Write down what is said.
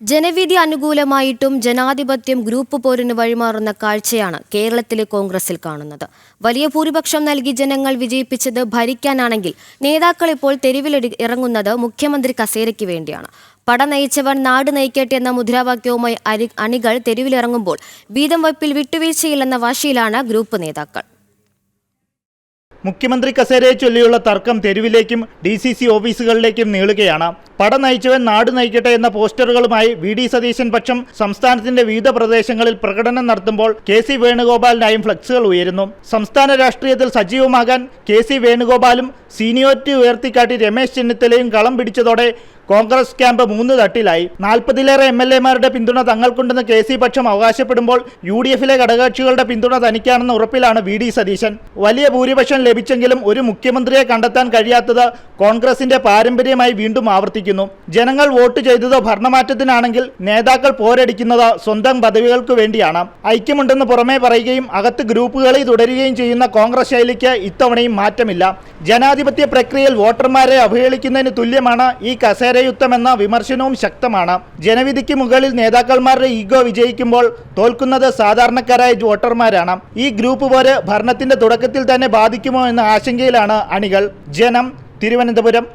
ജനവിധി അനുകൂലമായിട്ടും ജനാധിപത്യം ഗ്രൂപ്പ് പോരിന് വഴിമാറുന്ന കാഴ്ചയാണ് കേരളത്തിലെ കോൺഗ്രസിൽ കാണുന്നത്. വലിയ ഭൂരിപക്ഷം നൽകി ജനങ്ങൾ വിജയിപ്പിച്ചത് ഭരിക്കാനാണെങ്കിൽ നേതാക്കൾ ഇപ്പോൾ തെരുവിൽ ഇറങ്ങുന്നത് മുഖ്യമന്ത്രി കസേരയ്ക്ക് വേണ്ടിയാണ്. പട നയിച്ചവൻ നാട് നയിക്കട്ടെ എന്ന മുദ്രാവാക്യവുമായി അണികൾ തെരുവിലിറങ്ങുമ്പോൾ വീതം വയ്പിൽ വിട്ടുവീഴ്ചയില്ലെന്ന വാശിയിലാണ് ഗ്രൂപ്പ് നേതാക്കൾ. മുഖ്യമന്ത്രി കസേരയെ ചൊല്ലിയുള്ള തർക്കം തെരുവിലേക്കും DCC ഓഫീസുകളിലേക്കും നീളുകയാണ്. പട നയിച്ചവൻ നാട് നയിക്കട്ടെ എന്ന പോസ്റ്ററുകളുമായി VD സതീശൻ പക്ഷം സംസ്ഥാനത്തിന്റെ വിവിധ പ്രദേശങ്ങളിൽ പ്രകടനം നടത്തുമ്പോൾ KC വേണുഗോപാലിനായും ഫ്ലക്സുകൾ ഉയരുന്നു. സംസ്ഥാന രാഷ്ട്രീയത്തിൽ സജീവമാകാൻ KC വേണുഗോപാലും സീനിയോറിറ്റി ഉയർത്തിക്കാട്ടി രമേശ് ചെന്നിത്തലയും കളം പിടിച്ചതോടെ കോൺഗ്രസ് ക്യാമ്പ് 3 തട്ടിലായി. 40-ലേറെ MLA-മാരുടെ പിന്തുണ തങ്ങൾക്കുണ്ടെന്ന് KC പക്ഷം അവകാശപ്പെടുമ്പോൾ UDF-ലെ ഘടകകക്ഷികളുടെ പിന്തുണ തനിക്കാണെന്ന ഉറപ്പിലാണ് VD സതീശൻ. വലിയ ഭൂരിപക്ഷം ലഭിച്ചെങ്കിലും ഒരു മുഖ്യമന്ത്രിയെ കണ്ടെത്താൻ കഴിയാത്തത് കോൺഗ്രസിന്റെ പാരമ്പര്യമായി വീണ്ടും ആവർത്തിക്കുന്നു. ജനങ്ങൾ വോട്ട് ചെയ്തത് ഭരണമാറ്റത്തിനാണെങ്കിൽ നേതാക്കൾ പോരടിക്കുന്നത് സ്വന്തം പദവികൾക്ക് വേണ്ടിയാണ്. ഐക്യമുണ്ടെന്ന് പുറമേ പറയുകയും അകത്ത് ഗ്രൂപ്പുകളിൽ തുടരുകയും ചെയ്യുന്ന കോൺഗ്രസ് ശൈലിക്ക് ഇത്തവണയും മാറ്റമില്ല. ജനാധിപത്യ പ്രക്രിയയിൽ വോട്ടർമാരെ അവഹേളിക്കുന്നതിന് തുല്യമാണ് ഈ കസേരയുദ്ധമെന്ന വിമർശനവും ശക്തമാണ്. ജനവിധിക്ക് മുകളിൽ നേതാക്കന്മാരുടെ ഈഗോ വിജയിക്കുമ്പോൾ തോൽക്കുന്നത് സാധാരണക്കാരായ വോട്ടർമാരാണ്. ഈ ഗ്രൂപ്പ് പോര് ഭരണത്തിന്റെ തുടക്കത്തിൽ തന്നെ ബാധിക്കുമോ എന്ന ആശങ്കയിലാണ് അണികൾ. ജനം, തിരുവനന്തപുരം.